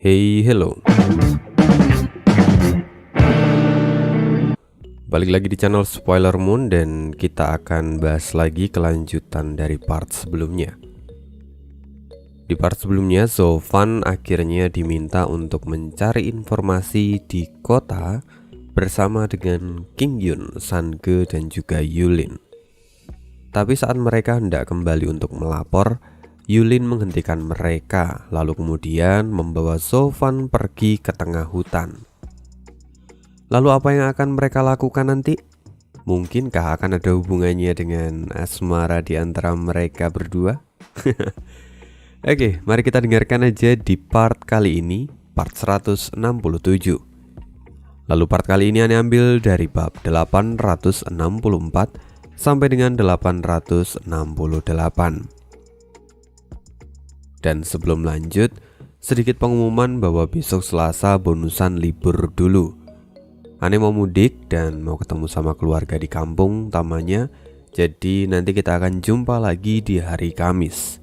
Hey, hello. Balik lagi di channel Spoiler Moon dan kita akan bahas lagi kelanjutan dari part sebelumnya. Di part sebelumnya, Sofan akhirnya diminta untuk mencari informasi di kota bersama dengan King Yun, Sange, dan juga Yulin. Tapi saat mereka hendak kembali untuk melapor, Yulin menghentikan mereka, lalu kemudian membawa Sofan pergi ke tengah hutan. Lalu apa yang akan mereka lakukan nanti? Mungkinkah akan ada hubungannya dengan asmara di antara mereka berdua? Oke, mari kita dengarkan aja di part kali ini, part 167. Lalu part kali ini Anda ambil dari bab 864 sampai dengan 868. Dan sebelum lanjut, sedikit pengumuman bahwa besok Selasa bonusan libur dulu. Ane mau mudik dan mau ketemu sama keluarga di kampung utamanya. Jadi nanti kita akan jumpa lagi di hari Kamis.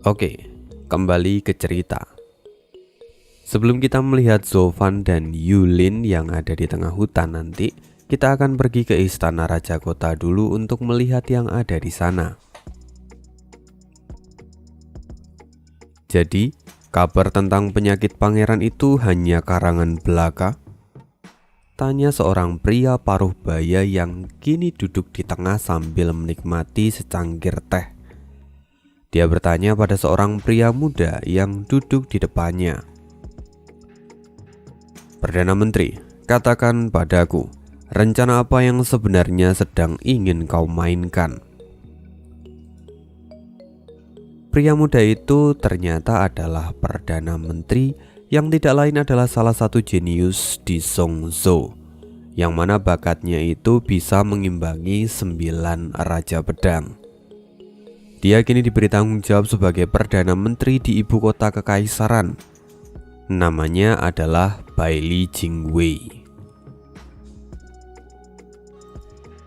Oke, kembali ke cerita. Sebelum kita melihat Sofan dan Yulin yang ada di tengah hutan nanti, kita akan pergi ke istana Raja Kota dulu untuk melihat yang ada di sana. Jadi, kabar tentang penyakit pangeran itu hanya karangan belaka? Tanya seorang pria paruh baya yang kini duduk di tengah sambil menikmati secangkir teh. Dia bertanya pada seorang pria muda yang duduk di depannya. Perdana Menteri, katakan padaku, rencana apa yang sebenarnya sedang ingin kau mainkan? Pria muda itu ternyata adalah Perdana Menteri yang tidak lain adalah salah satu jenius di Zhongzhou, yang mana bakatnya itu bisa mengimbangi 9 Raja Pedang. Dia kini diberi tanggung jawab sebagai Perdana Menteri di ibu kota kekaisaran. Namanya adalah Baili Jingwei.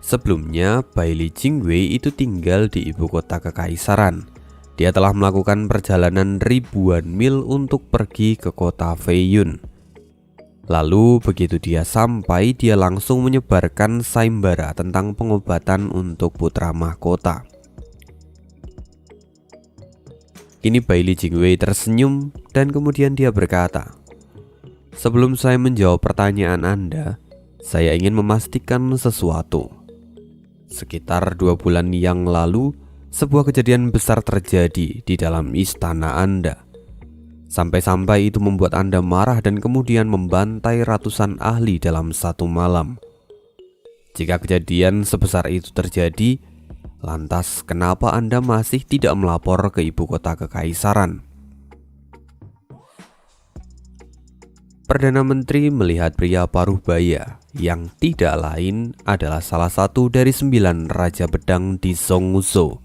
Sebelumnya, Baili Jingwei itu tinggal di ibu kota kekaisaran. Dia telah melakukan perjalanan ribuan mil untuk pergi ke kota Feiyun. Lalu begitu dia sampai, dia langsung menyebarkan sayembara tentang pengobatan untuk putra mahkota. Kini Baili Jingwei tersenyum dan kemudian dia berkata, "Sebelum saya menjawab pertanyaan Anda, saya ingin memastikan sesuatu. Sekitar 2 bulan yang lalu, sebuah kejadian besar terjadi di dalam istana Anda. Sampai-sampai itu membuat Anda marah dan kemudian membantai ratusan ahli dalam satu malam. Jika kejadian sebesar itu terjadi, lantas kenapa Anda masih tidak melapor ke ibu kota kekaisaran?" Perdana Menteri melihat pria paruh baya yang tidak lain adalah salah satu dari 9 Raja Pedang di Zhongzhou.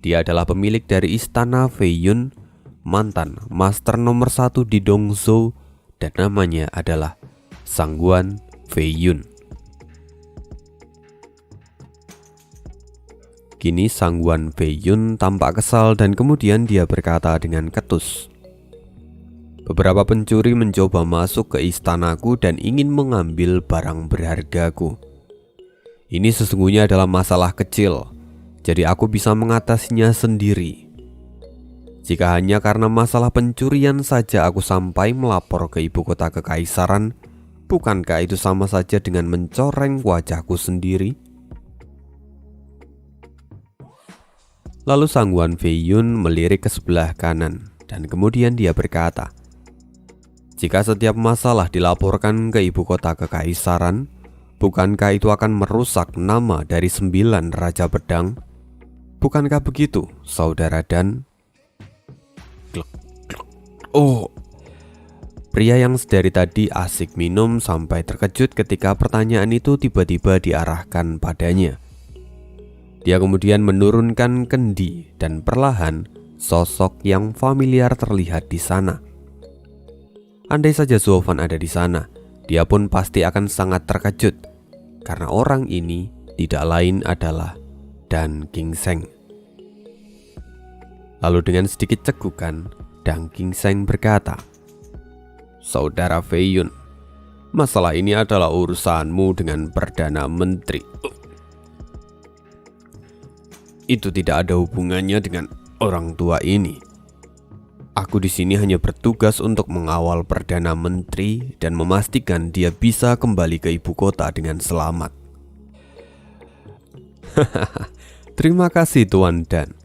Dia adalah pemilik dari istana Feiyun, mantan master nomor 1 di Dongzhou, dan namanya adalah Sangguan Feiyun. Kini Sangguan Feiyun tampak kesal dan kemudian dia berkata dengan ketus, "Beberapa pencuri mencoba masuk ke istanaku dan ingin mengambil barang berhargaku. Ini sesungguhnya adalah masalah kecil, jadi aku bisa mengatasinya sendiri. Jika hanya karena masalah pencurian saja aku sampai melapor ke ibu kota kekaisaran, bukankah itu sama saja dengan mencoreng wajahku sendiri?" Lalu Sangguan Feiyun melirik ke sebelah kanan dan kemudian dia berkata, "Jika setiap masalah dilaporkan ke ibu kota kekaisaran, bukankah itu akan merusak nama dari 9 Raja Pedang? Bukankah begitu, saudara Dan?" Oh, pria yang sedari tadi asik minum sampai terkejut ketika pertanyaan itu tiba-tiba diarahkan padanya. Dia kemudian menurunkan kendi dan perlahan sosok yang familiar terlihat di sana. Andai saja Sofan ada di sana, dia pun pasti akan sangat terkejut karena orang ini tidak lain adalah Dan King Seng. Lalu dengan sedikit cegukan, Dang Qingseng berkata, "Saudara Fei Yun, masalah ini adalah urusanmu dengan Perdana Menteri. Itu tidak ada hubungannya dengan orang tua ini. Aku di sini hanya bertugas untuk mengawal Perdana Menteri dan memastikan dia bisa kembali ke ibu kota dengan selamat." Terima kasih Tuan Dan.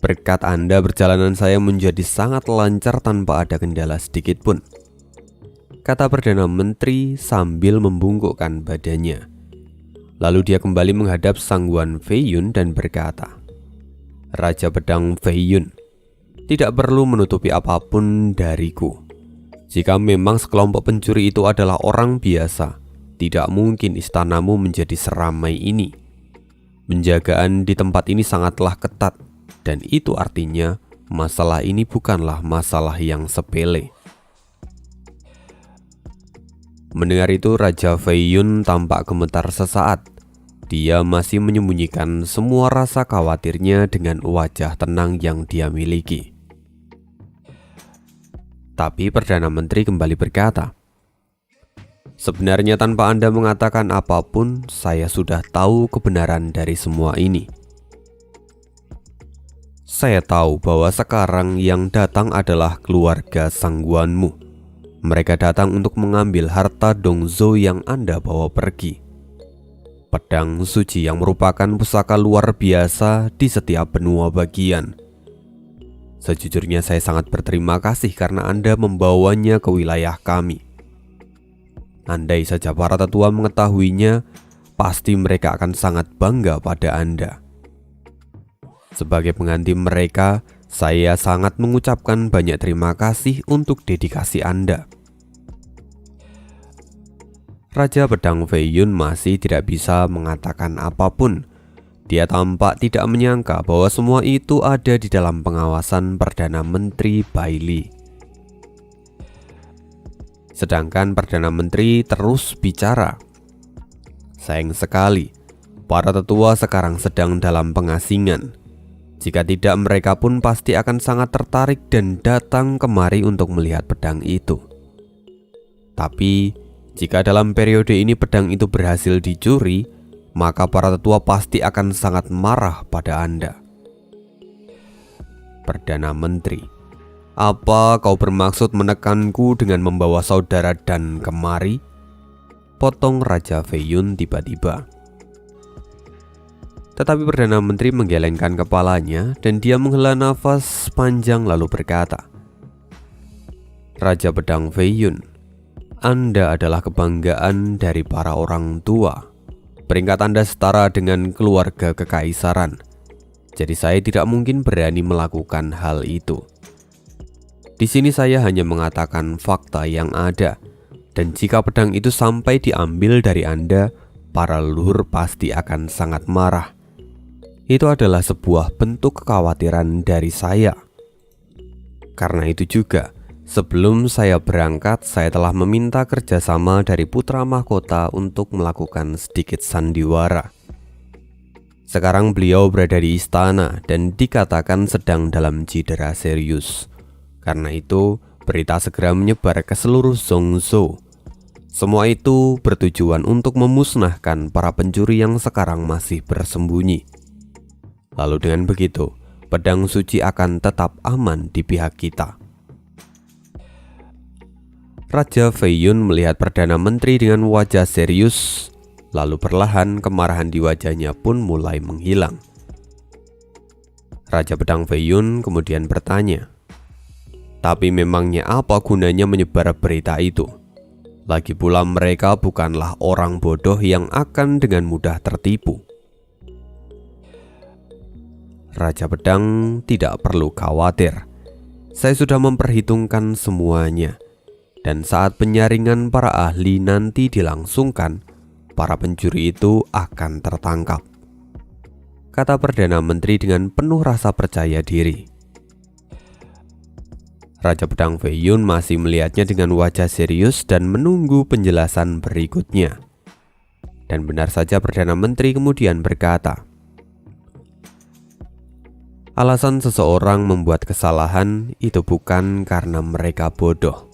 Berkat Anda perjalanan saya menjadi sangat lancar tanpa ada kendala sedikit pun, kata Perdana Menteri sambil membungkukkan badannya. Lalu dia kembali menghadap Sangguan Fei Yun dan berkata, "Raja Pedang Fei Yun, tidak perlu menutupi apapun dariku. Jika memang sekelompok pencuri itu adalah orang biasa, tidak mungkin istanamu menjadi seramai ini. Penjagaan di tempat ini sangatlah ketat, dan itu artinya masalah ini bukanlah masalah yang sepele." Mendengar itu, Raja Fei Yun tampak gemetar sesaat. Dia masih menyembunyikan semua rasa khawatirnya dengan wajah tenang yang dia miliki. Tapi Perdana Menteri kembali berkata, "Sebenarnya tanpa Anda mengatakan apapun, saya sudah tahu kebenaran dari semua ini. Saya tahu bahwa sekarang yang datang adalah keluarga Sangguanmu. Mereka datang untuk mengambil harta Dongzhou yang Anda bawa pergi. Pedang suci yang merupakan pusaka luar biasa di setiap benua bagian. Sejujurnya saya sangat berterima kasih karena Anda membawanya ke wilayah kami. Andai saja para tetua mengetahuinya, pasti mereka akan sangat bangga pada Anda. Sebagai pengganti mereka, saya sangat mengucapkan banyak terima kasih untuk dedikasi Anda." Raja Pedang Fei Yun masih tidak bisa mengatakan apapun. Dia tampak tidak menyangka bahwa semua itu ada di dalam pengawasan Perdana Menteri Bai Li. Sedangkan Perdana Menteri terus bicara, "Sayang sekali, para tetua sekarang sedang dalam pengasingan. Jika tidak, mereka pun pasti akan sangat tertarik dan datang kemari untuk melihat pedang itu. Tapi jika dalam periode ini pedang itu berhasil dicuri, maka para tetua pasti akan sangat marah pada Anda." Perdana Menteri, "Apa kau bermaksud menekanku dengan membawa saudara Dan kemari?" potong Raja Fei Yun tiba-tiba. Tetapi Perdana Menteri menggelengkan kepalanya dan dia menghela nafas panjang lalu berkata, "Raja Pedang Fei Yun, Anda adalah kebanggaan dari para orang tua. Peringkat Anda setara dengan keluarga kekaisaran. Jadi saya tidak mungkin berani melakukan hal itu. Di sini saya hanya mengatakan fakta yang ada. Dan jika pedang itu sampai diambil dari Anda, para leluhur pasti akan sangat marah. Itu adalah sebuah bentuk kekhawatiran dari saya. Karena itu juga, sebelum saya berangkat, saya telah meminta kerjasama dari putra mahkota untuk melakukan sedikit sandiwara. Sekarang beliau berada di istana dan dikatakan sedang dalam cedera serius. Karena itu, berita segera menyebar ke seluruh Zhongzhou. Semua itu bertujuan untuk memusnahkan para pencuri yang sekarang masih bersembunyi. Lalu dengan begitu, pedang suci akan tetap aman di pihak kita." Raja Fei Yun melihat Perdana Menteri dengan wajah serius, lalu perlahan kemarahan di wajahnya pun mulai menghilang. Raja Pedang Fei Yun kemudian bertanya, "Tapi memangnya apa gunanya menyebar berita itu? Lagi pula mereka bukanlah orang bodoh yang akan dengan mudah tertipu." Raja Pedang tidak perlu khawatir. Saya sudah memperhitungkan semuanya. Dan saat penyaringan para ahli nanti dilangsungkan, para pencuri itu akan tertangkap, kata Perdana Menteri dengan penuh rasa percaya diri. Raja Pedang Fei Yun masih melihatnya dengan wajah serius dan menunggu penjelasan berikutnya. Dan benar saja Perdana Menteri kemudian berkata, Alasan seseorang membuat kesalahan itu bukan karena mereka bodoh,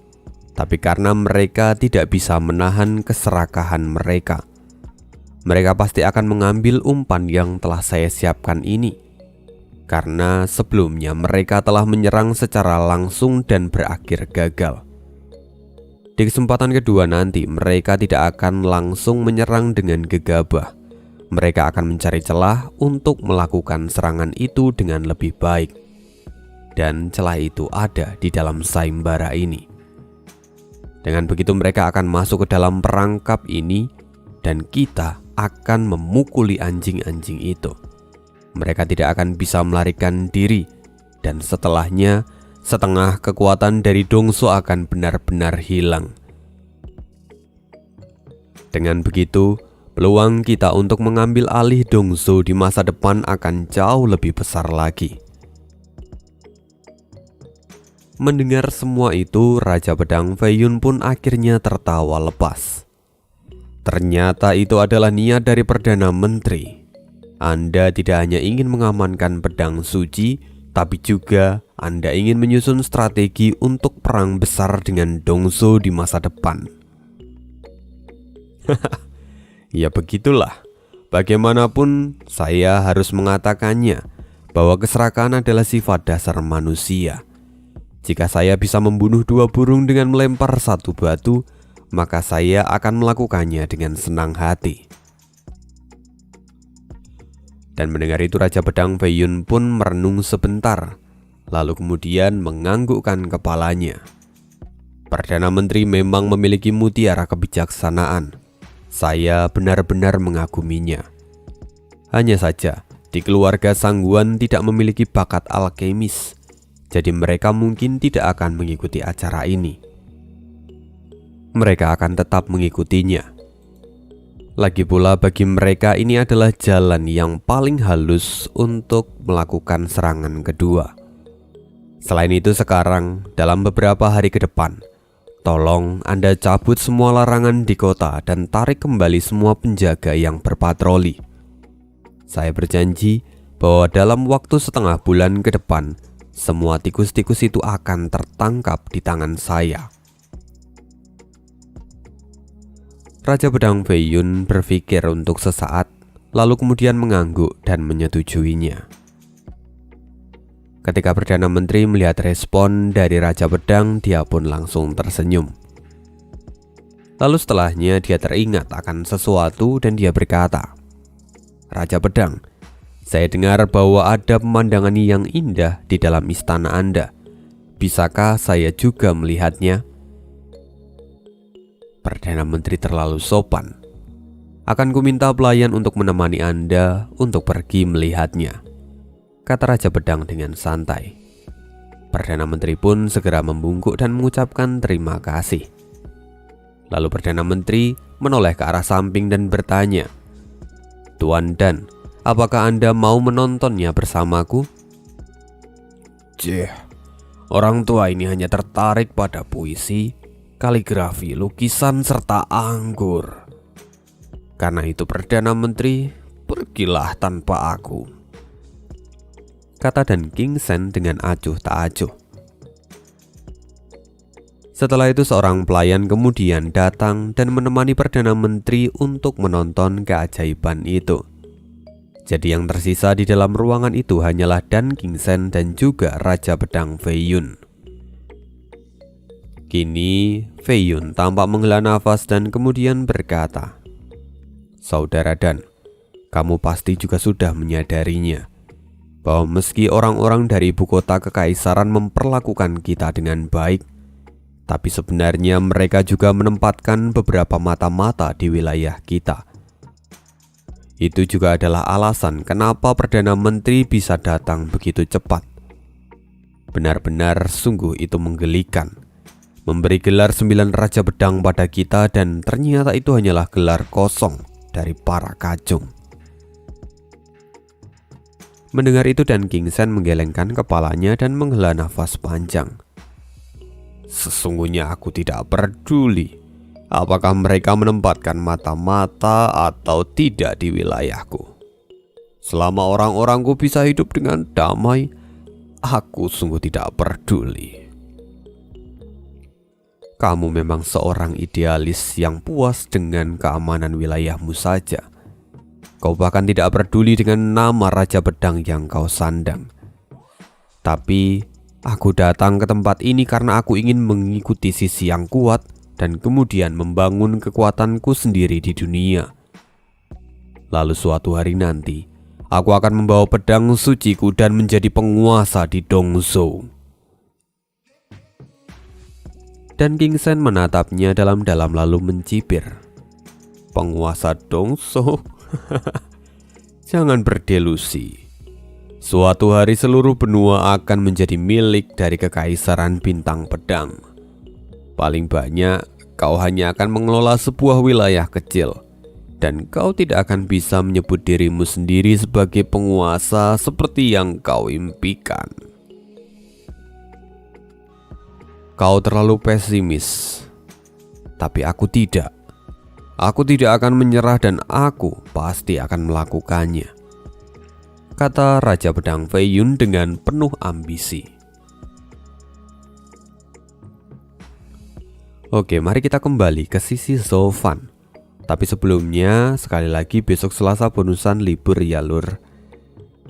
tapi karena mereka tidak bisa menahan keserakahan mereka. Mereka pasti akan mengambil umpan yang telah saya siapkan ini, karena sebelumnya mereka telah menyerang secara langsung dan berakhir gagal. Di kesempatan kedua nanti, mereka tidak akan langsung menyerang dengan gegabah. Mereka akan mencari celah untuk melakukan serangan itu dengan lebih baik. Dan celah itu ada di dalam sayembara ini. Dengan begitu mereka akan masuk ke dalam perangkap ini, dan kita akan memukuli anjing-anjing itu. Mereka tidak akan bisa melarikan diri, dan setelahnya setengah kekuatan dari Dongso akan benar-benar hilang. Dengan begitu, peluang kita untuk mengambil alih Dongso di masa depan akan jauh lebih besar lagi. Mendengar semua itu, Raja Pedang Feiyun pun akhirnya tertawa lepas. Ternyata itu adalah niat dari Perdana Menteri. Anda tidak hanya ingin mengamankan pedang suci, tapi juga Anda ingin menyusun strategi untuk perang besar dengan Dongso di masa depan. Ya begitulah, bagaimanapun saya harus mengatakannya bahwa keserakahan adalah sifat dasar manusia. Jika saya bisa membunuh 2 burung dengan melempar 1 batu, maka saya akan melakukannya dengan senang hati. Dan mendengar itu Raja Pedang Feiyun pun merenung sebentar, lalu kemudian menganggukkan kepalanya. Perdana Menteri memang memiliki mutiara kebijaksanaan. Saya benar-benar mengaguminya. Hanya saja, di keluarga Sangguan tidak memiliki bakat alkemis, jadi mereka mungkin tidak akan mengikuti acara ini. Mereka akan tetap mengikutinya. Lagi pula bagi mereka ini adalah jalan yang paling halus untuk melakukan serangan kedua. Selain itu sekarang, dalam beberapa hari ke depan, tolong Anda cabut semua larangan di kota dan tarik kembali semua penjaga yang berpatroli. Saya berjanji bahwa dalam waktu setengah bulan ke depan, semua tikus-tikus itu akan tertangkap di tangan saya. Raja Pedang Feiyun berpikir untuk sesaat, lalu kemudian mengangguk dan menyetujuinya. Ketika Perdana Menteri melihat respon dari Raja Pedang, dia pun langsung tersenyum. Lalu setelahnya dia teringat akan sesuatu dan dia berkata, "Raja Pedang, saya dengar bahwa ada pemandangan yang indah di dalam istana Anda. Bisakah saya juga melihatnya?" Perdana Menteri terlalu sopan. "Akan kuminta pelayan untuk menemani Anda untuk pergi melihatnya," kata Raja Pedang dengan santai. Perdana Menteri pun segera membungkuk dan mengucapkan terima kasih. Lalu Perdana Menteri menoleh ke arah samping dan bertanya, "Tuan Dan, apakah Anda mau menontonnya bersamaku?" Orang tua ini hanya tertarik pada puisi, kaligrafi, lukisan, serta anggur. Karena itu Perdana Menteri, pergilah tanpa aku," kata Dan King Sen dengan acuh tak acuh. Setelah itu seorang pelayan kemudian datang dan menemani Perdana Menteri untuk menonton keajaiban itu. Jadi yang tersisa di dalam ruangan itu hanyalah Dan King Sen dan juga Raja Pedang Feiyun. Kini Feiyun tampak menghela nafas dan kemudian berkata, "Saudara Dan, kamu pasti juga sudah menyadarinya bahwa meski orang-orang dari ibu kota kekaisaran memperlakukan kita dengan baik, tapi sebenarnya mereka juga menempatkan beberapa mata-mata di wilayah kita. Itu juga adalah alasan kenapa Perdana Menteri bisa datang begitu cepat. Benar-benar sungguh itu menggelikan. Memberi gelar 9 Raja Pedang pada kita dan ternyata itu hanyalah gelar kosong dari para kacung." Mendengar itu Dan King Sen menggelengkan kepalanya dan menghela nafas panjang. "Sesungguhnya aku tidak peduli apakah mereka menempatkan mata-mata atau tidak di wilayahku. Selama orang-orangku bisa hidup dengan damai, aku sungguh tidak peduli. Kamu memang seorang idealis yang puas dengan keamanan wilayahmu saja. Kau bahkan tidak peduli dengan nama Raja Pedang yang kau sandang. Tapi aku datang ke tempat ini karena aku ingin mengikuti sisi yang kuat dan kemudian membangun kekuatanku sendiri di dunia. Lalu suatu hari nanti, aku akan membawa pedang suciku dan menjadi penguasa di Dongzhou. Dan King Shen menatapnya dalam-dalam lalu mencibir. Penguasa Dongzhou? Jangan berdelusi. Suatu hari seluruh benua akan menjadi milik dari Kekaisaran Bintang Pedang. Paling banyak, kau hanya akan mengelola sebuah wilayah kecil, dan kau tidak akan bisa menyebut dirimu sendiri sebagai penguasa seperti yang kau impikan. Kau terlalu pesimis, tapi aku tidak. Aku tidak akan menyerah dan aku pasti akan melakukannya, kata Raja Pedang Fei Yun dengan penuh ambisi. Oke, mari kita kembali ke sisi Zhou Fan. Tapi sebelumnya, sekali lagi besok Selasa bonusan libur ya lur.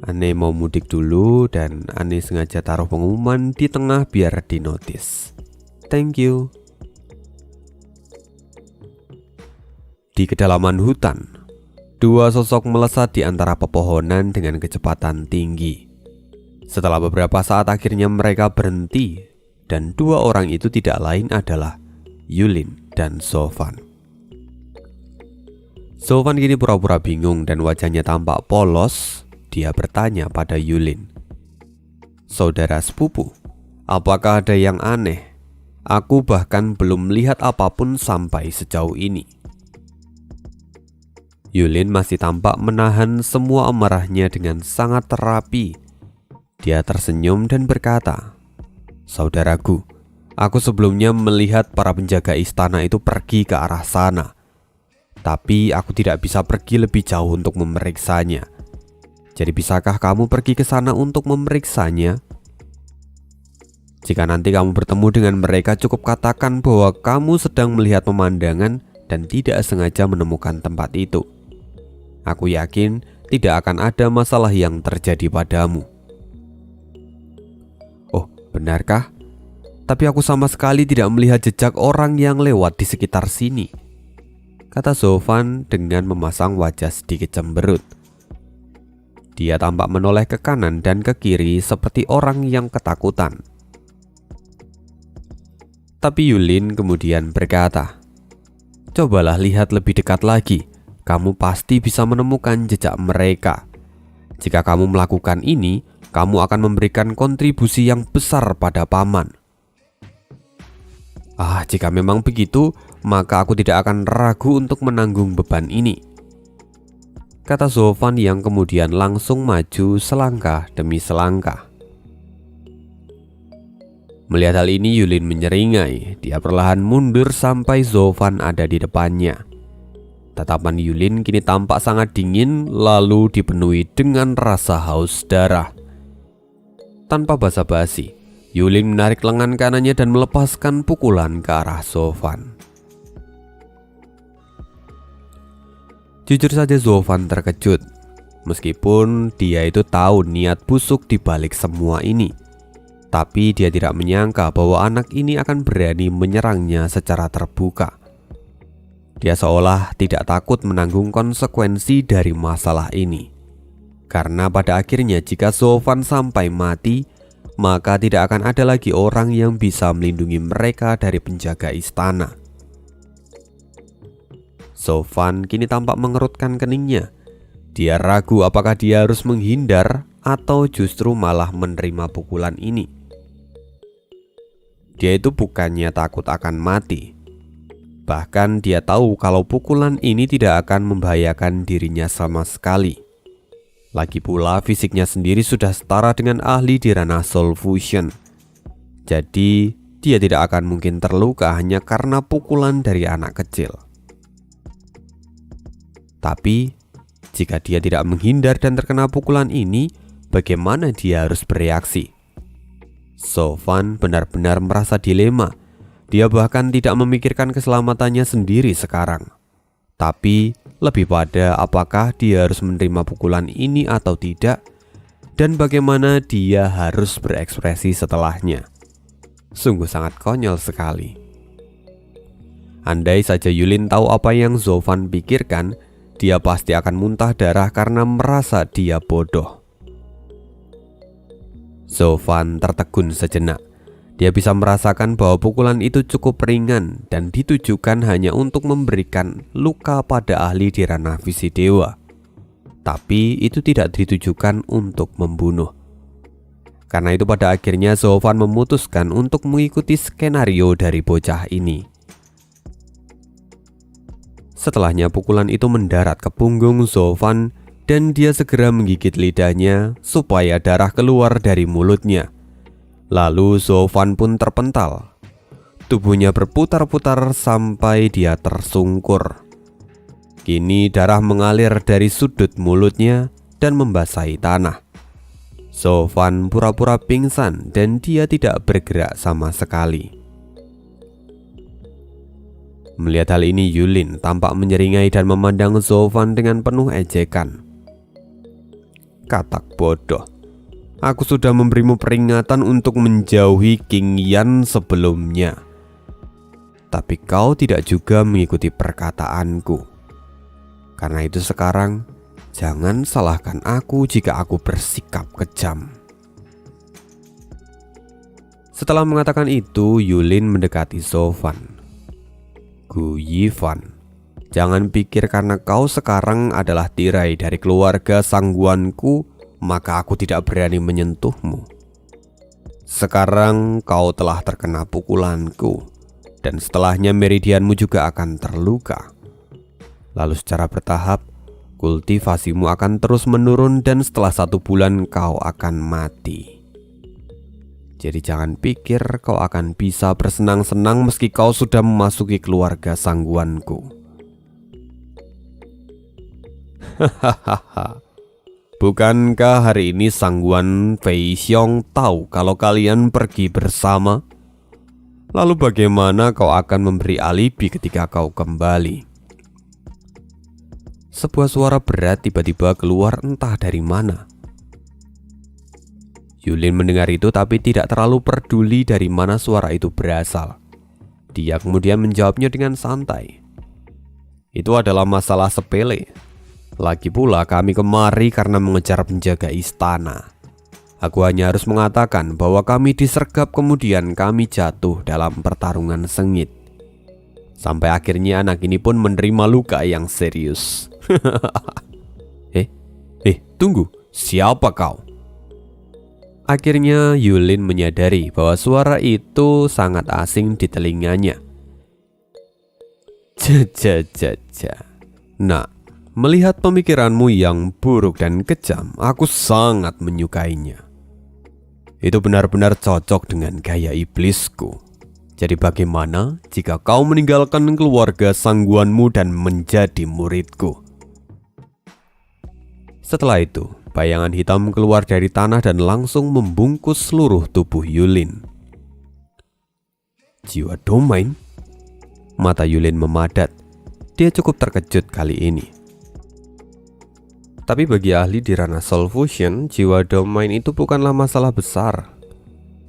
Ane mau mudik dulu dan Ane sengaja taruh pengumuman di tengah biar dinotis. Thank you. Di kedalaman hutan, dua sosok melesat di antara pepohonan dengan kecepatan tinggi. Setelah beberapa saat akhirnya mereka berhenti, dan dua orang itu tidak lain adalah Yulin dan Zhou Fan. Zhou Fan kini pura-pura bingung dan wajahnya tampak polos. Dia bertanya pada Yulin, "Saudara sepupu, apakah ada yang aneh? Aku bahkan belum melihat apapun sampai sejauh ini." Yulin masih tampak menahan semua amarahnya dengan sangat terapi. Dia tersenyum dan berkata, "Saudaraku, aku sebelumnya melihat para penjaga istana itu pergi ke arah sana. Tapi aku tidak bisa pergi lebih jauh untuk memeriksanya. Jadi bisakah kamu pergi ke sana untuk memeriksanya? Jika nanti kamu bertemu dengan mereka, cukup katakan bahwa kamu sedang melihat pemandangan dan tidak sengaja menemukan tempat itu. Aku yakin tidak akan ada masalah yang terjadi padamu." "Oh, benarkah? Tapi aku sama sekali tidak melihat jejak orang yang lewat di sekitar sini," kata Zhou Fan dengan memasang wajah sedikit cemberut. Dia tampak menoleh ke kanan dan ke kiri seperti orang yang ketakutan. Tapi Yulin kemudian berkata, "Cobalah lihat lebih dekat lagi. Kamu pasti bisa menemukan jejak mereka. Jika kamu melakukan ini, kamu akan memberikan kontribusi yang besar pada paman." Jika memang begitu, maka aku tidak akan ragu untuk menanggung beban ini," kata Zhou Fan yang kemudian langsung maju selangkah demi selangkah. Melihat hal ini, Yulin menyeringai. Dia perlahan mundur sampai Zhou Fan ada di depannya. Tatapan Yulin kini tampak sangat dingin, lalu dipenuhi dengan rasa haus darah. Tanpa basa-basi, Yulin menarik lengan kanannya dan melepaskan pukulan ke arah Zhou Fan. Jujur saja Zhou Fan terkejut, meskipun dia itu tahu niat busuk di balik semua ini. Tapi dia tidak menyangka bahwa anak ini akan berani menyerangnya secara terbuka. Dia seolah tidak takut menanggung konsekuensi dari masalah ini. Karena pada akhirnya jika Zhou Fan sampai mati, maka tidak akan ada lagi orang yang bisa melindungi mereka dari penjaga istana. Zhou Fan kini tampak mengerutkan keningnya. Dia ragu apakah dia harus menghindar atau justru malah menerima pukulan ini. Dia itu bukannya takut akan mati. Bahkan dia tahu kalau pukulan ini tidak akan membahayakan dirinya sama sekali. Lagi pula fisiknya sendiri sudah setara dengan ahli di ranah Soul Fusion. Jadi dia tidak akan mungkin terluka hanya karena pukulan dari anak kecil. Tapi Jika dia tidak menghindar dan terkena pukulan ini, bagaimana dia harus bereaksi? Sofan benar-benar merasa dilema. Dia bahkan tidak memikirkan keselamatannya sendiri sekarang, tapi lebih pada apakah dia harus menerima pukulan ini atau tidak, dan bagaimana dia harus berekspresi setelahnya. Sungguh sangat konyol sekali. Andai saja Yulin tahu apa yang Sofan pikirkan, dia pasti akan muntah darah karena merasa dia bodoh. Sofan tertegun sejenak. Dia bisa merasakan bahwa pukulan itu cukup ringan dan ditujukan hanya untuk memberikan luka pada ahli di ranah visi dewa. Tapi itu tidak ditujukan untuk membunuh. Karena itu pada akhirnya Sofan memutuskan untuk mengikuti skenario dari bocah ini. Setelahnya pukulan itu mendarat ke punggung Sofan dan dia segera menggigit lidahnya supaya darah keluar dari mulutnya. Lalu Sofan pun terpental. Tubuhnya berputar-putar sampai dia tersungkur. Kini darah mengalir dari sudut mulutnya dan membasahi tanah. Sofan pura-pura pingsan dan dia tidak bergerak sama sekali. Melihat hal ini, Yulin tampak menyeringai dan memandang Sofan dengan penuh ejekan. Katak bodoh. Aku sudah memberimu peringatan untuk menjauhi King Yan sebelumnya. Tapi kau tidak juga mengikuti perkataanku. Karena itu sekarang, jangan salahkan aku jika aku bersikap kejam. Setelah mengatakan itu, Yulin mendekati Sofan. Gu Yifan, jangan pikir karena kau sekarang adalah tirai dari keluarga sangguanku, maka aku tidak berani menyentuhmu. Sekarang kau telah terkena pukulanku, dan setelahnya meridianmu juga akan terluka. Lalu secara bertahap, kultivasimu akan terus menurun dan setelah 1 bulan kau akan mati. Jadi jangan pikir kau akan bisa bersenang-senang meski kau sudah memasuki keluarga sangguanku. Hahaha. Bukankah hari ini sangguan Fei Xiong tahu kalau kalian pergi bersama? Lalu bagaimana kau akan memberi alibi ketika kau kembali? Sebuah suara berat tiba-tiba keluar entah dari mana. Yulin mendengar itu tapi tidak terlalu peduli dari mana suara itu berasal. Dia kemudian menjawabnya dengan santai. Itu adalah masalah sepele. Lagi pula kami kemari karena mengejar penjaga istana. Aku hanya harus mengatakan bahwa kami disergap kemudian kami jatuh dalam pertarungan sengit. Sampai akhirnya anak ini pun menerima luka yang serius. Tunggu, siapa kau? Akhirnya Yulin menyadari bahwa suara itu sangat asing di telinganya. Nah, melihat pemikiranmu yang buruk dan kejam, aku sangat menyukainya. Itu benar-benar cocok dengan gaya iblisku. Jadi bagaimana jika kau meninggalkan keluarga sangguanmu dan menjadi muridku? Setelah itu, bayangan hitam keluar dari tanah dan langsung membungkus seluruh tubuh Yulin. Jiwa domain? Mata Yulin memadat. Dia cukup terkejut kali ini. Tapi bagi ahli di ranah Soul Fusion, jiwa domain itu bukanlah masalah besar.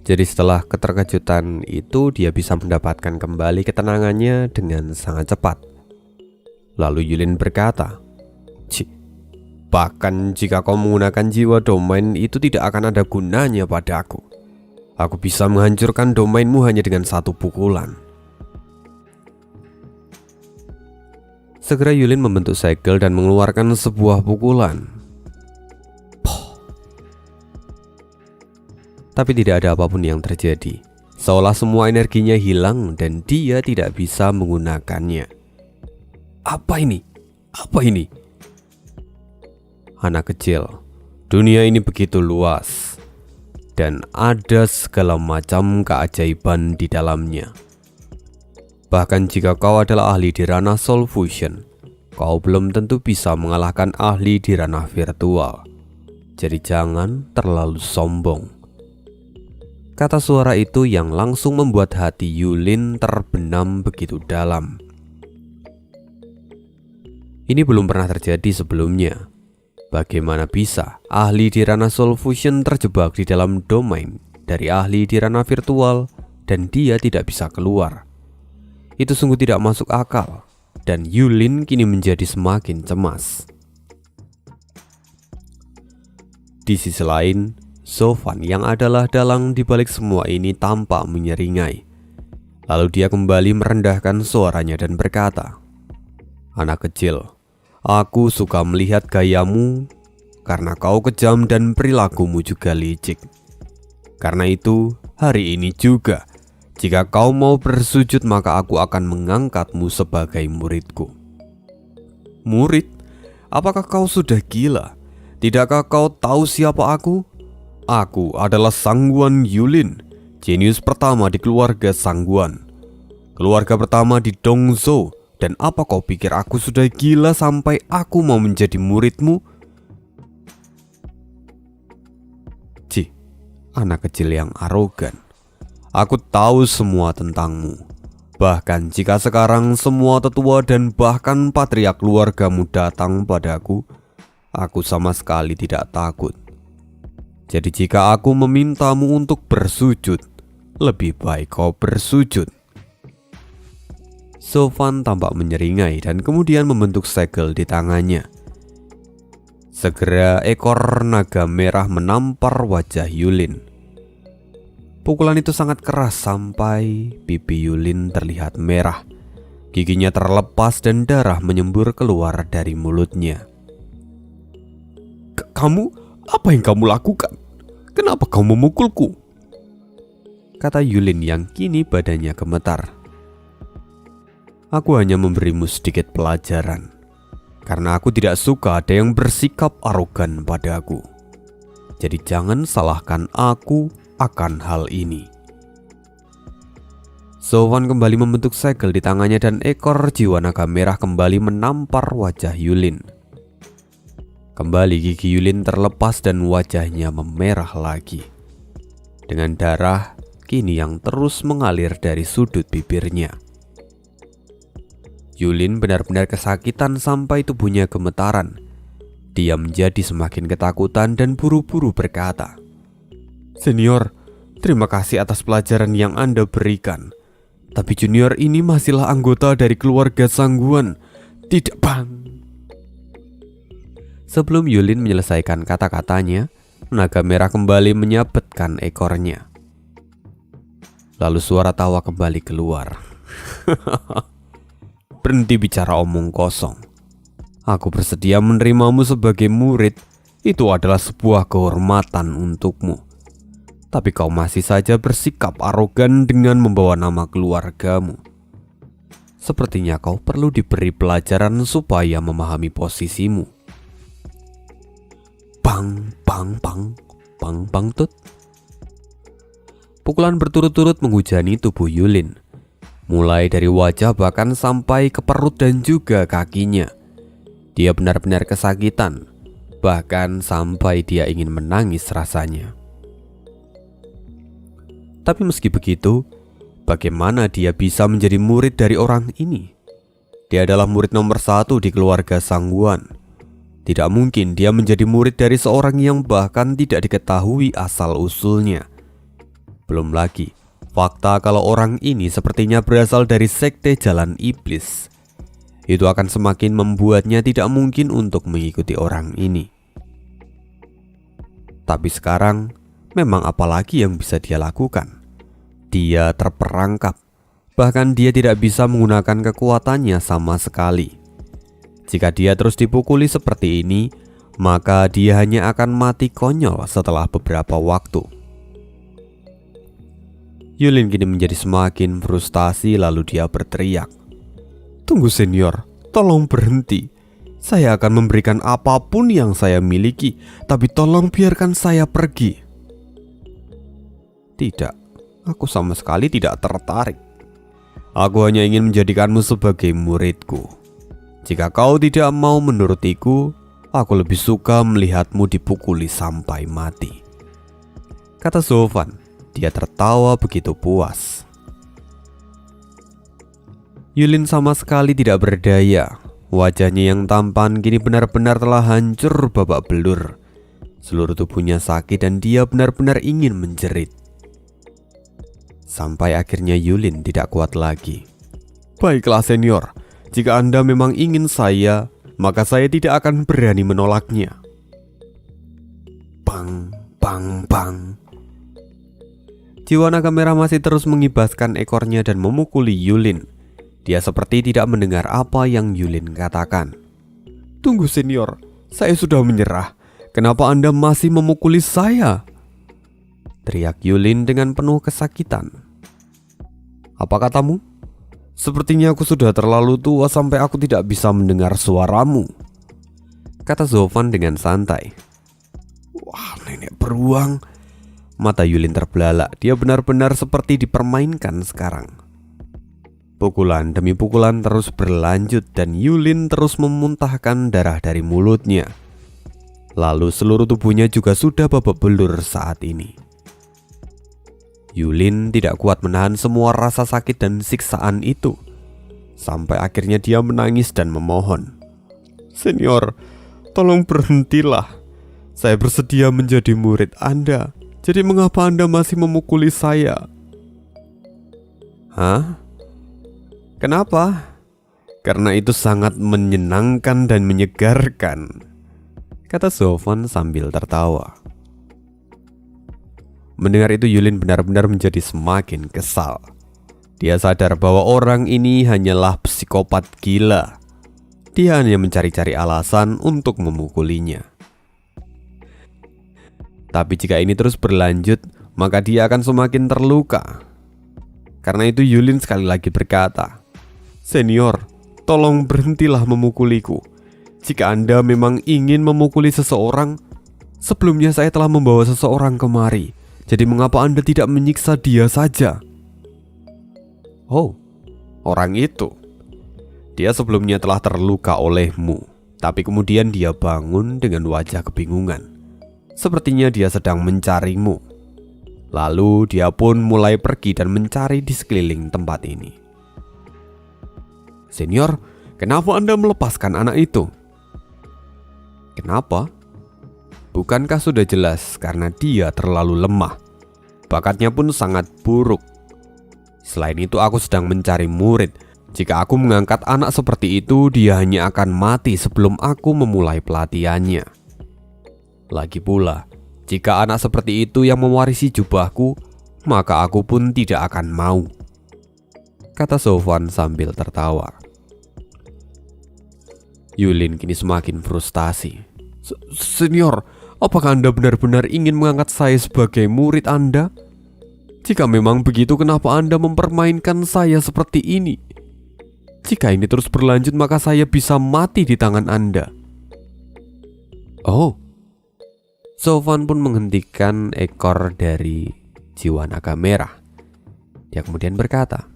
Jadi setelah keterkejutan itu, dia bisa mendapatkan kembali ketenangannya dengan sangat cepat. Lalu Yulin berkata, bahkan jika kau menggunakan jiwa domain itu tidak akan ada gunanya padaku. Aku bisa menghancurkan domainmu hanya dengan 1 pukulan. Segera Yulin membentuk segel dan mengeluarkan sebuah pukulan. Tapi tidak ada apapun yang terjadi. Seolah semua energinya hilang dan dia tidak bisa menggunakannya. Apa ini? Apa ini? Anak kecil, dunia ini begitu luas dan ada segala macam keajaiban di dalamnya. Bahkan jika kau adalah ahli di ranah Soul Fusion, kau belum tentu bisa mengalahkan ahli di ranah virtual. Jadi jangan terlalu sombong. Kata suara itu yang langsung membuat hati Yulin terbenam begitu dalam. Ini belum pernah terjadi sebelumnya. Bagaimana bisa ahli di ranah Soul Fusion terjebak di dalam domain dari ahli di ranah virtual dan dia tidak bisa keluar? Itu sungguh tidak masuk akal, dan Yulin kini menjadi semakin cemas. Di sisi lain, Sofan yang adalah dalang di balik semua ini tampak menyeringai. Lalu dia kembali merendahkan suaranya dan berkata, "Anak kecil, aku suka melihat gayamu karena kau kejam dan perilakumu juga licik. Karena itu, hari ini juga, jika kau mau bersujud maka aku akan mengangkatmu sebagai muridku." "Murid? Apakah kau sudah gila? Tidakkah kau tahu siapa aku? Aku adalah Sangguan Yulin, jenius pertama di keluarga Sangguan, keluarga pertama di Dongzhou. Dan apa kau pikir aku sudah gila sampai aku mau menjadi muridmu?" Cih, anak kecil yang arogan. Aku tahu semua tentangmu. Bahkan jika sekarang semua tetua dan bahkan patriark keluargamu datang padaku, aku sama sekali tidak takut. Jadi jika aku memintamu untuk bersujud, lebih baik kau bersujud. Sofan tampak menyeringai dan kemudian membentuk segel di tangannya. Segera ekor naga merah menampar wajah Yulin. Pukulan itu sangat keras sampai pipi Yulin terlihat merah. Giginya terlepas dan darah menyembur keluar dari mulutnya. "Kamu, apa yang kamu lakukan? Kenapa kau memukulku?" kata Yulin yang kini badannya gemetar. "Aku hanya memberimu sedikit pelajaran, karena aku tidak suka ada yang bersikap arogan padaku. Jadi jangan salahkan aku akan hal ini." Sofan kembali membentuk segel di tangannya dan ekor jiwa naga merah kembali menampar wajah Yulin. Kembali gigi Yulin terlepas dan wajahnya memerah lagi, dengan darah kini yang terus mengalir dari sudut bibirnya. Yulin benar-benar kesakitan sampai tubuhnya gemetaran. Dia menjadi semakin ketakutan dan buru-buru berkata, "Senior, terima kasih atas pelajaran yang Anda berikan. Tapi junior ini masihlah anggota dari keluarga Sangguan. Tidak, Bang." Sebelum Yulin menyelesaikan kata-katanya, naga merah kembali menyabetkan ekornya. Lalu suara tawa kembali keluar. "Berhenti bicara omong kosong. Aku bersedia menerimamu sebagai murid. Itu adalah sebuah kehormatan untukmu. Tapi kau masih saja bersikap arogan dengan membawa nama keluargamu. Sepertinya kau perlu diberi pelajaran supaya memahami posisimu." Bang, bang, bang, bang, bang, tut. Pukulan berturut-turut menghujani tubuh Yulin, mulai dari wajah bahkan sampai ke perut dan juga kakinya. Dia benar-benar kesakitan, bahkan sampai dia ingin menangis rasanya. Tapi meski begitu, bagaimana dia bisa menjadi murid dari orang ini? Dia adalah murid nomor 1 di keluarga Sangguan. Tidak mungkin dia menjadi murid dari seorang yang bahkan tidak diketahui asal-usulnya. Belum lagi fakta kalau orang ini sepertinya berasal dari sekte jalan iblis. Itu akan semakin membuatnya tidak mungkin untuk mengikuti orang ini. Tapi sekarang, memang apalagi yang bisa dia lakukan? Dia terperangkap. Bahkan dia tidak bisa menggunakan kekuatannya sama sekali. Jika dia terus dipukuli seperti ini, maka dia hanya akan mati konyol setelah beberapa waktu. Yulin kini menjadi semakin frustasi lalu dia berteriak, "Tunggu senior, tolong berhenti. Saya akan memberikan apapun yang saya miliki, tapi tolong biarkan saya pergi." "Tidak, aku sama sekali tidak tertarik. Aku hanya ingin menjadikanmu sebagai muridku. Jika kau tidak mau menurutiku, aku lebih suka melihatmu dipukuli sampai mati, kata Sofan. Dia tertawa begitu puas. Yulin sama sekali tidak berdaya. Wajahnya yang tampan kini benar-benar telah hancur babak belur. Seluruh tubuhnya sakit dan dia benar-benar ingin menjerit. Sampai akhirnya Yulin tidak kuat lagi. Baiklah senior, jika Anda memang ingin saya, maka saya tidak akan berani menolaknya. Bang, bang, bang. Jiwa naga merah masih terus mengibaskan ekornya dan memukuli Yulin. Dia seperti tidak mendengar apa yang Yulin katakan. Tunggu senior, saya sudah menyerah. Kenapa Anda masih memukuli saya? Teriak Yulin dengan penuh kesakitan. Apa katamu? Sepertinya aku sudah terlalu tua sampai aku tidak bisa mendengar suaramu, kata Sofan dengan santai. Wah, nenek beruang. Mata Yulin terbelalak. Dia benar-benar seperti dipermainkan sekarang. Pukulan demi pukulan terus berlanjut dan Yulin terus memuntahkan darah dari mulutnya. Lalu seluruh tubuhnya juga sudah babak belur saat ini. Yulin tidak kuat menahan semua rasa sakit dan siksaan itu. Sampai akhirnya dia menangis dan memohon. Senior, tolong berhentilah. Saya bersedia menjadi murid Anda. Jadi mengapa Anda masih memukuli saya? Hah? Kenapa? Karena itu sangat menyenangkan dan menyegarkan, kata Sofan sambil tertawa. Mendengar itu Yulin benar-benar menjadi semakin kesal. Dia sadar bahwa orang ini hanyalah psikopat gila. Dia hanya mencari-cari alasan untuk memukulinya. Tapi jika ini terus berlanjut, maka dia akan semakin terluka. Karena itu Yulin sekali lagi berkata, Senior, tolong berhentilah memukuliku. Jika Anda memang ingin memukuli seseorang, sebelumnya saya telah membawa seseorang kemari. Jadi mengapa Anda tidak menyiksa dia saja? Oh, orang itu. Dia sebelumnya telah terluka olehmu, tapi kemudian dia bangun dengan wajah kebingungan. Sepertinya dia sedang mencarimu. Lalu dia pun mulai pergi dan mencari di sekeliling tempat ini. Senior, kenapa Anda melepaskan anak itu? Kenapa? Bukankah sudah jelas karena dia terlalu lemah. Bakatnya pun sangat buruk. Selain itu aku sedang mencari murid. Jika aku mengangkat anak seperti itu, dia hanya akan mati sebelum aku memulai pelatihannya. Lagi pula, jika anak seperti itu yang mewarisi jubahku, maka aku pun tidak akan mau, kata Sofan sambil tertawa. Yulin kini semakin frustasi. Senior, apakah Anda benar-benar ingin mengangkat saya sebagai murid Anda? Jika memang begitu, kenapa Anda mempermainkan saya seperti ini? Jika ini terus berlanjut, maka saya bisa mati di tangan Anda. Oh, Sofan pun menghentikan ekor dari jiwa naga merah. Dia kemudian berkata,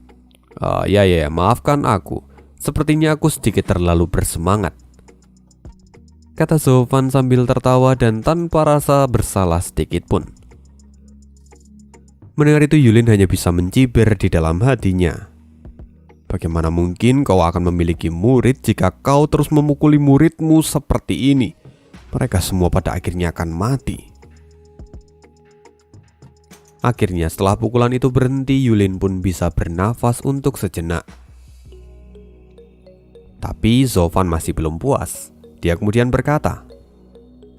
ya, maafkan aku. Sepertinya aku sedikit terlalu bersemangat, kata Sofan sambil tertawa dan tanpa rasa bersalah sedikit pun. Mendengar itu Yulin hanya bisa mencibir di dalam hatinya. Bagaimana mungkin kau akan memiliki murid jika kau terus memukuli muridmu seperti ini? Mereka semua pada akhirnya akan mati. Akhirnya setelah pukulan itu berhenti, Yulin pun bisa bernafas untuk sejenak. Tapi Sofan masih belum puas. Dia kemudian berkata,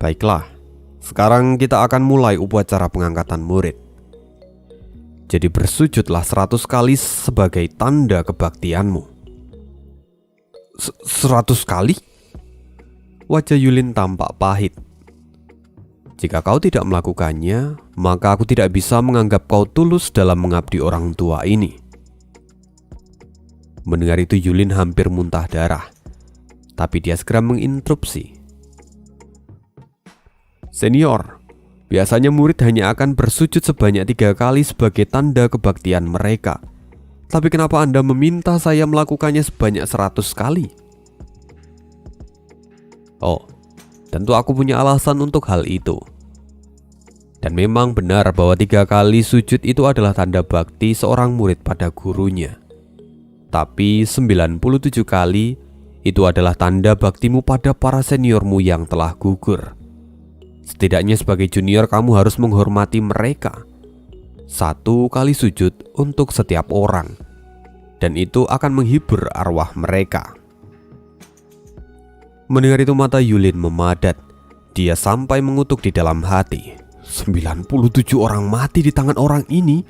baiklah, sekarang kita akan mulai upacara pengangkatan murid. Jadi bersujudlah 100 kali sebagai tanda kebaktianmu. 100 kali? Wajah Yulin tampak pahit. Jika kau tidak melakukannya, maka aku tidak bisa menganggap kau tulus dalam mengabdi orang tua ini. Mendengar itu Yulin hampir muntah darah. Tapi dia segera menginterupsi. Senior, biasanya murid hanya akan bersujud sebanyak 3 kali sebagai tanda kebaktian mereka. Tapi kenapa Anda meminta saya melakukannya sebanyak 100 kali? Oh, tentu aku punya alasan untuk hal itu. Dan memang benar bahwa 3 kali sujud itu adalah tanda bakti seorang murid pada gurunya. Tapi 97 kali itu adalah tanda baktimu pada para seniormu yang telah gugur. Setidaknya sebagai junior kamu harus menghormati mereka. 1 kali sujud untuk setiap orang, dan itu akan menghibur arwah mereka. Mendengar itu mata Yulin memadat. Dia sampai mengutuk di dalam hati. 97 orang mati di tangan orang ini.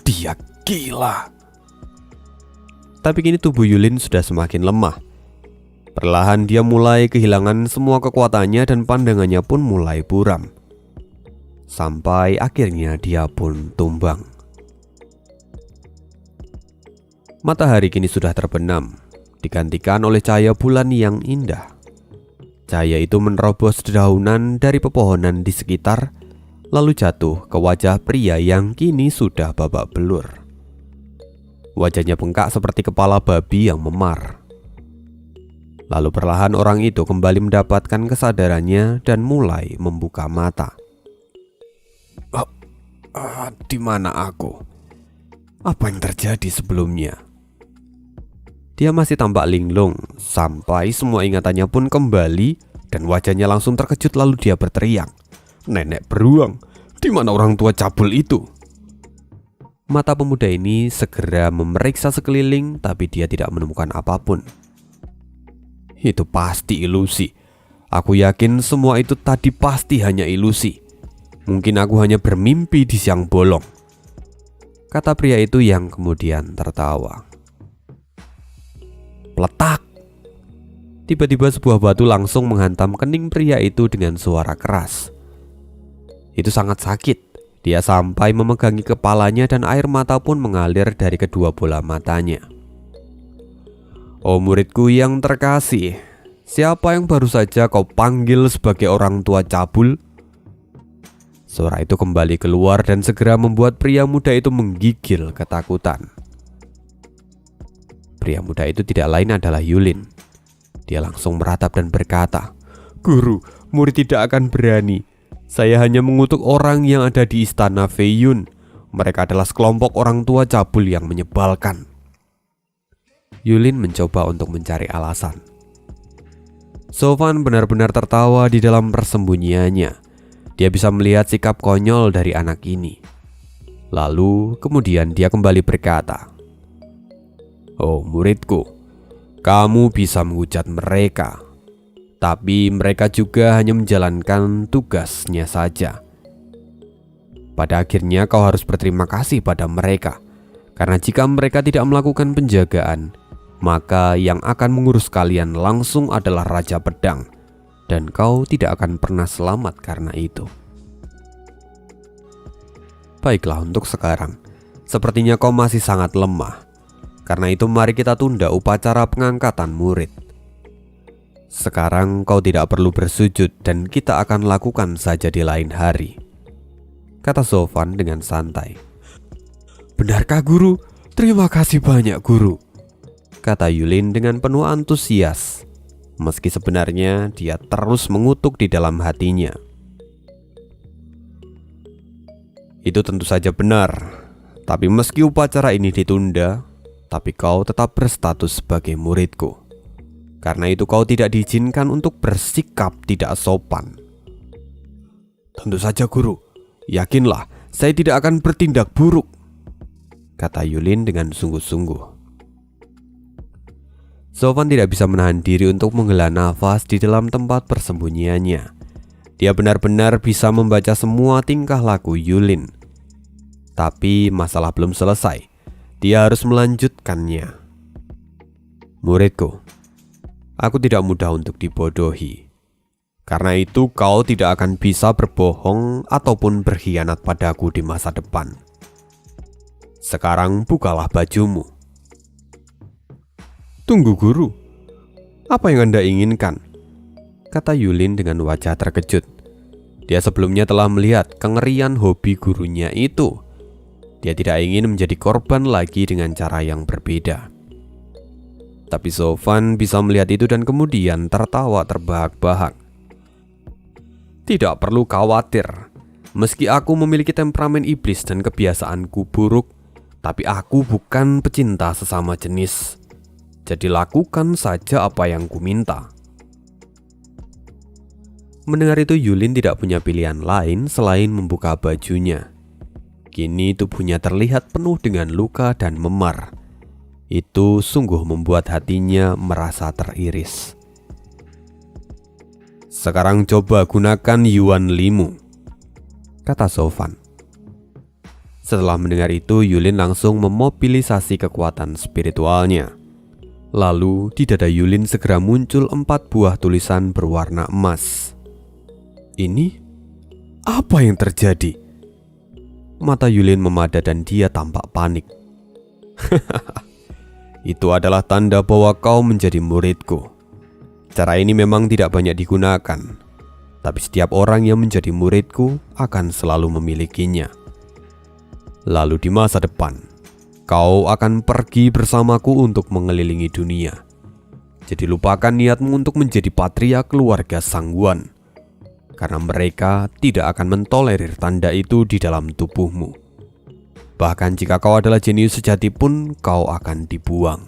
Dia gila. Tapi kini tubuh Yulin sudah semakin lemah. Perlahan dia mulai kehilangan semua kekuatannya dan pandangannya pun mulai buram. Sampai akhirnya dia pun tumbang. Matahari kini sudah terbenam, digantikan oleh cahaya bulan yang indah. Cahaya itu menerobos dedaunan dari pepohonan di sekitar, lalu jatuh ke wajah pria yang kini sudah babak belur. Wajahnya bengkak seperti kepala babi yang memar. Lalu perlahan orang itu kembali mendapatkan kesadarannya dan mulai membuka mata. Di mana aku? Apa yang terjadi sebelumnya? Dia masih tampak linglung sampai semua ingatannya pun kembali dan wajahnya langsung terkejut lalu dia berteriak, "Nenek beruang, di mana orang tua cabul itu?" Mata pemuda ini segera memeriksa sekeliling tapi dia tidak menemukan apapun. Itu pasti ilusi. Aku yakin semua itu tadi pasti hanya ilusi. Mungkin aku hanya bermimpi di siang bolong, kata pria itu yang kemudian tertawa. Peletak. Tiba-tiba sebuah batu langsung menghantam kening pria itu dengan suara keras. Itu sangat sakit. Dia sampai memegangi kepalanya dan air mata pun mengalir dari kedua bola matanya. Oh muridku yang terkasih, siapa yang baru saja kau panggil sebagai orang tua cabul? Suara itu kembali keluar dan segera membuat pria muda itu menggigil ketakutan. Pria muda itu tidak lain adalah Yulin. Dia langsung meratap dan berkata, "Guru, murid tidak akan berani. Saya hanya mengutuk orang yang ada di istana Feiyun. Mereka adalah sekelompok orang tua cabul yang menyebalkan." Yulin mencoba untuk mencari alasan. Sofan benar-benar tertawa di dalam persembunyiannya. Dia bisa melihat sikap konyol dari anak ini. Lalu kemudian dia kembali berkata, "Oh muridku, kamu bisa menghujat mereka, tapi mereka juga hanya menjalankan tugasnya saja. Pada akhirnya kau harus berterima kasih pada mereka, karena jika mereka tidak melakukan penjagaan, maka yang akan mengurus kalian langsung adalah Raja Pedang, dan kau tidak akan pernah selamat karena itu." Baiklah untuk sekarang, sepertinya kau masih sangat lemah. Karena itu mari kita tunda upacara pengangkatan murid. Sekarang kau tidak perlu bersujud dan kita akan lakukan saja di lain hari, kata Sofan dengan santai. "Benarkah guru? Terima kasih banyak guru," kata Yulin dengan penuh antusias. Meski sebenarnya dia terus mengutuk di dalam hatinya. Itu tentu saja benar. Tapi meski upacara ini ditunda, tapi kau tetap berstatus sebagai muridku. Karena itu kau tidak diizinkan untuk bersikap tidak sopan. "Tentu saja guru. Yakinlah, saya tidak akan bertindak buruk," kata Yulin dengan sungguh-sungguh. Sofan tidak bisa menahan diri untuk menghela nafas di dalam tempat persembunyiannya. Dia benar-benar bisa membaca semua tingkah laku Yulin. Tapi masalah belum selesai. Dia harus melanjutkannya. "Muridku, aku tidak mudah untuk dibodohi. Karena itu kau tidak akan bisa berbohong ataupun berkhianat padaku di masa depan. Sekarang bukalah bajumu." "Tunggu guru, apa yang Anda inginkan?" kata Yulin dengan wajah terkejut. Dia sebelumnya telah melihat kengerian hobi gurunya itu. Dia tidak ingin menjadi korban lagi dengan cara yang berbeda. Tapi Sofan bisa melihat itu dan kemudian tertawa terbahak-bahak. Tidak perlu khawatir. Meski aku memiliki temperamen iblis dan kebiasaanku buruk, tapi aku bukan pecinta sesama jenis. Jadi lakukan saja apa yang kuminta. Mendengar itu, Yulin tidak punya pilihan lain selain membuka bajunya. Kini tubuhnya terlihat penuh dengan luka dan memar. Itu sungguh membuat hatinya merasa teriris. Sekarang coba gunakan Yuan Limu, kata Sofan. Setelah mendengar itu, Yulin langsung memobilisasi kekuatan spiritualnya. Lalu di dada Yulin segera muncul 4 buah tulisan berwarna emas. Ini apa yang terjadi? Mata Yulin memadat dan dia tampak panik. Itu adalah tanda bahwa kau menjadi muridku. Cara ini memang tidak banyak digunakan, tapi setiap orang yang menjadi muridku akan selalu memilikinya. Lalu di masa depan, kau akan pergi bersamaku untuk mengelilingi dunia. Jadi lupakan niatmu untuk menjadi patria keluarga Sangguan, karena mereka tidak akan mentolerir tanda itu di dalam tubuhmu. Bahkan jika kau adalah jenius sejati pun, kau akan dibuang.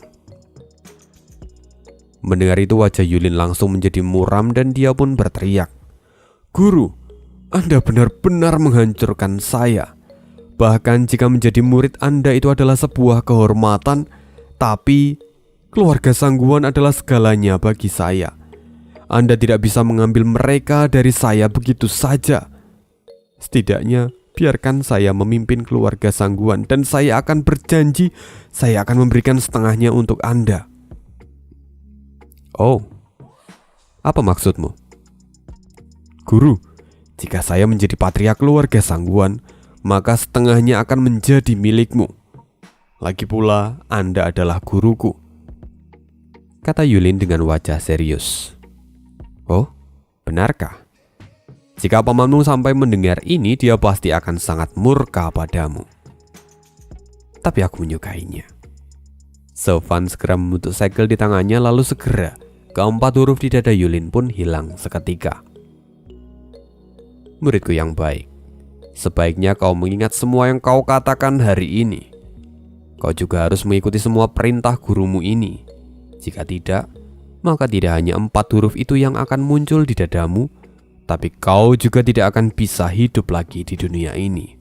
Mendengar itu, wajah Yulin langsung menjadi muram dan dia pun berteriak, "Guru, Anda benar-benar menghancurkan saya. Bahkan jika menjadi murid Anda itu adalah sebuah kehormatan, tapi keluarga Sangguan adalah segalanya bagi saya. Anda tidak bisa mengambil mereka dari saya begitu saja. Setidaknya biarkan saya memimpin keluarga Sangguan dan saya akan berjanji saya akan memberikan setengahnya untuk Anda." "Oh, apa maksudmu?" "Guru, jika saya menjadi patria keluarga Sangguan, maka setengahnya akan menjadi milikmu. Lagi pula Anda adalah guruku," kata Yulin dengan wajah serius. "Oh, benarkah? Jika pamanmu sampai mendengar ini, dia pasti akan sangat murka padamu. Tapi aku menyukainya." Sofan segera membentuk segel di tangannya, lalu segera keempat huruf di dada Yulin pun hilang seketika. "Muridku yang baik, sebaiknya kau mengingat semua yang kau katakan hari ini. Kau juga harus mengikuti semua perintah gurumu ini. Jika tidak, maka tidak hanya 4 huruf itu yang akan muncul di dadamu, tapi kau juga tidak akan bisa hidup lagi di dunia ini."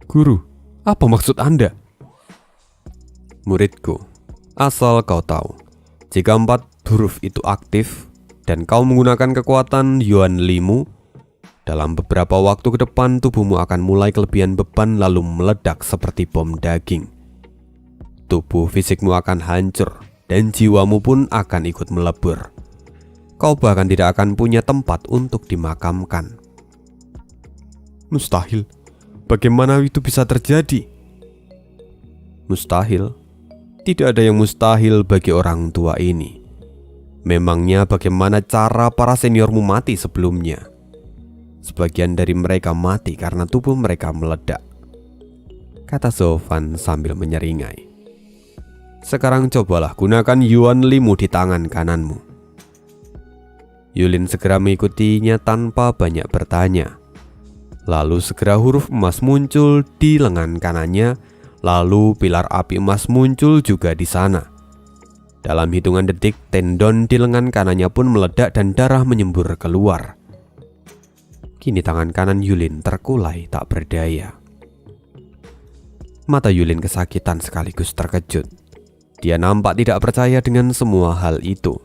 "Guru, apa maksud Anda?" "Muridku, asal kau tahu, jika 4 huruf itu aktif dan kau menggunakan kekuatan Yuan Limu, dalam beberapa waktu ke depan tubuhmu akan mulai kelebihan beban lalu meledak seperti bom daging. Tubuh fisikmu akan hancur dan jiwamu pun akan ikut melebur. Kau bahkan tidak akan punya tempat untuk dimakamkan." "Mustahil. Bagaimana itu bisa terjadi?" "Mustahil? Tidak ada yang mustahil bagi orang tua ini. Memangnya bagaimana cara para seniormu mati sebelumnya? Sebagian dari mereka mati karena tubuh mereka meledak," kata Sofan sambil menyeringai. "Sekarang cobalah gunakan Yuan Limu di tangan kananmu." Yulin segera mengikutinya tanpa banyak bertanya. Lalu segera huruf emas muncul di lengan kanannya. Lalu pilar api emas muncul juga di sana. Dalam hitungan detik, tendon di lengan kanannya pun meledak dan darah menyembur keluar. Kini tangan kanan Yulin terkulai tak berdaya. Mata Yulin kesakitan sekaligus terkejut. Dia nampak tidak percaya dengan semua hal itu.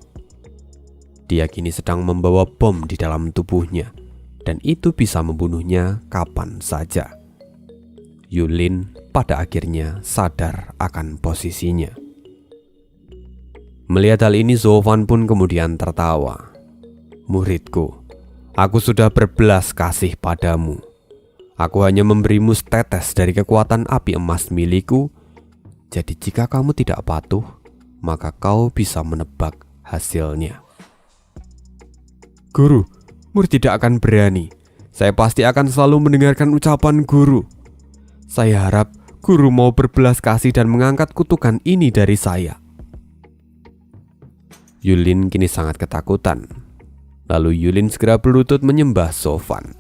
Dia kini sedang membawa bom di dalam tubuhnya, dan itu bisa membunuhnya kapan saja. Yulin pada akhirnya sadar akan posisinya. Melihat hal ini, Sofan pun kemudian tertawa. "Muridku, aku sudah berbelas kasih padamu. Aku hanya memberimu setetes dari kekuatan api emas milikku. Jadi jika kamu tidak patuh, maka kau bisa menebak hasilnya." "Guru, murid tidak akan berani. Saya pasti akan selalu mendengarkan ucapan guru. Saya harap guru mau berbelas kasih dan mengangkat kutukan ini dari saya." Yulin kini sangat ketakutan. Lalu Yulin segera berlutut menyembah Sofan.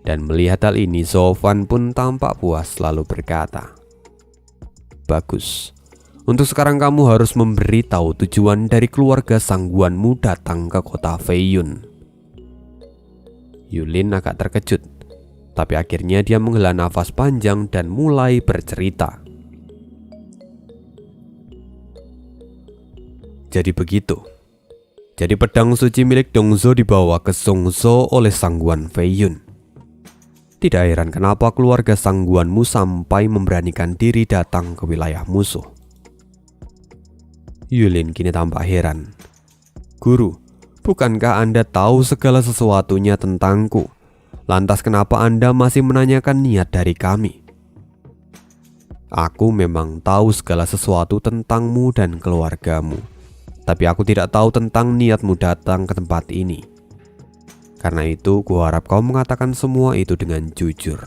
Dan melihat hal ini, Sofan pun tampak puas lalu berkata, "Bagus. Untuk sekarang kamu harus memberitahu tujuan dari keluarga sangguanmu datang ke kota Feiyun." Yulin agak terkejut, tapi akhirnya dia menghela nafas panjang dan mulai bercerita. Jadi begitu. Jadi pedang suci milik Dongzhou dibawa ke Songzhou oleh sangguan Feiyun. Tidak heran kenapa keluarga sangguanmu sampai memberanikan diri datang ke wilayah musuh. Yulin kini tampak heran. "Guru, bukankah Anda tahu segala sesuatunya tentangku? Lantas kenapa Anda masih menanyakan niat dari kami?" "Aku memang tahu segala sesuatu tentangmu dan keluargamu. Tapi aku tidak tahu tentang niatmu datang ke tempat ini. Karena itu, kuharap kau mengatakan semua itu dengan jujur."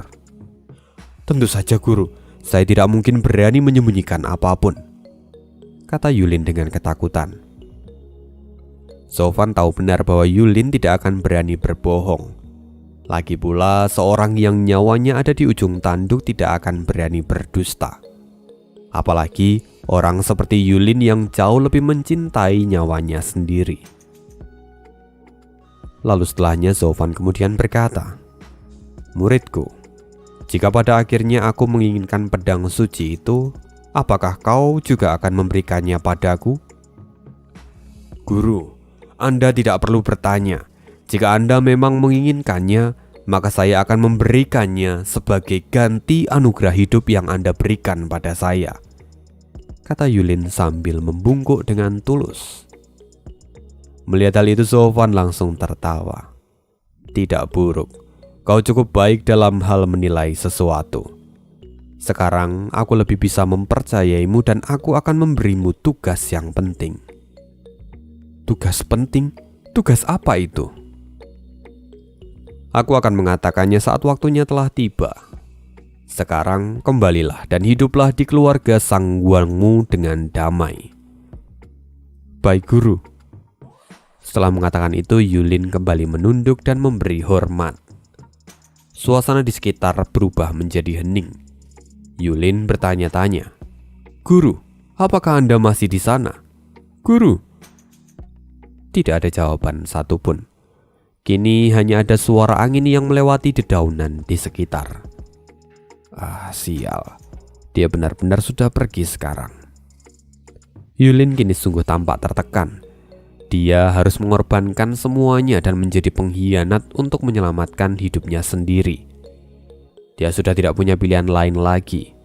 "Tentu saja, Guru. Saya tidak mungkin berani menyembunyikan apapun," kata Yulin dengan ketakutan. Sofan tahu benar bahwa Yulin tidak akan berani berbohong. Lagi pula, seorang yang nyawanya ada di ujung tanduk tidak akan berani berdusta. Apalagi orang seperti Yulin yang jauh lebih mencintai nyawanya sendiri. Lalu setelahnya Sofan kemudian berkata, "Muridku, jika pada akhirnya aku menginginkan pedang suci itu, apakah kau juga akan memberikannya padaku?" "Guru, Anda tidak perlu bertanya. Jika Anda memang menginginkannya, maka saya akan memberikannya sebagai ganti anugerah hidup yang Anda berikan pada saya," kata Yulin sambil membungkuk dengan tulus. Melihat hal itu, Sofan langsung tertawa. "Tidak buruk, kau cukup baik dalam hal menilai sesuatu. Sekarang aku lebih bisa mempercayaimu dan aku akan memberimu tugas yang penting." "Tugas penting? Tugas apa itu?" "Aku akan mengatakannya saat waktunya telah tiba. Sekarang kembalilah dan hiduplah di keluarga sangguanmu dengan damai." "Baik, Guru." Setelah mengatakan itu, Yulin kembali menunduk dan memberi hormat. Suasana di sekitar berubah menjadi hening. Yulin bertanya-tanya, "Guru, apakah Anda masih di sana? Guru?" Tidak ada jawaban satupun. Kini hanya ada suara angin yang melewati dedaunan di sekitar. Sial. Dia benar-benar sudah pergi sekarang. Yulin kini sungguh tampak tertekan. Dia harus mengorbankan semuanya dan menjadi pengkhianat untuk menyelamatkan hidupnya sendiri. Dia sudah tidak punya pilihan lain lagi.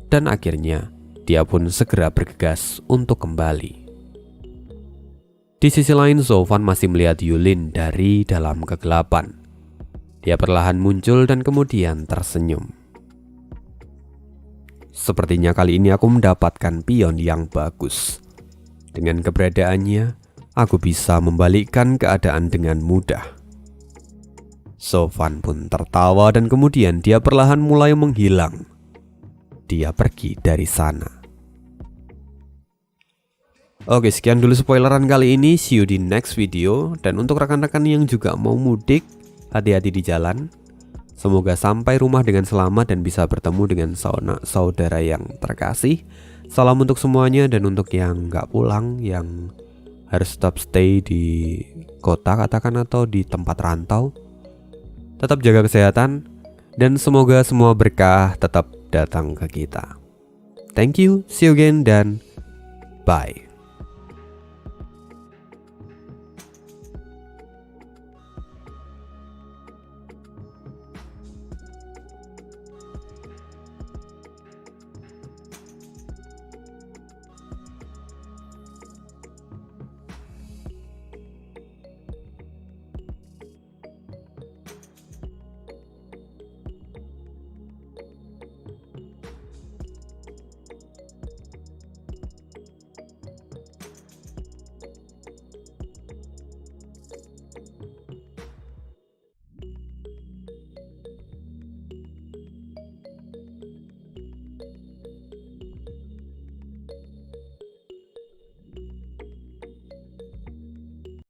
Dan akhirnya, dia pun segera bergegas untuk kembali. Di sisi lain, Sofan masih melihat Yulin dari dalam kegelapan. Dia perlahan muncul dan kemudian tersenyum. "Sepertinya kali ini aku mendapatkan pion yang bagus. Dengan keberadaannya, aku bisa membalikkan keadaan dengan mudah." Sofan pun tertawa dan kemudian dia perlahan mulai menghilang. Dia pergi dari sana. Oke, sekian dulu spoileran kali ini. See you di next video. Dan untuk rekan-rekan yang juga mau mudik, hati-hati di jalan. Semoga sampai rumah dengan selamat dan bisa bertemu dengan saudara yang terkasih. Salam untuk semuanya, dan untuk yang nggak pulang, yang harus tetap stay di kota katakan atau di tempat rantau, tetap jaga kesehatan, dan semoga semua berkah tetap datang ke kita. Thank you, see you again, dan bye.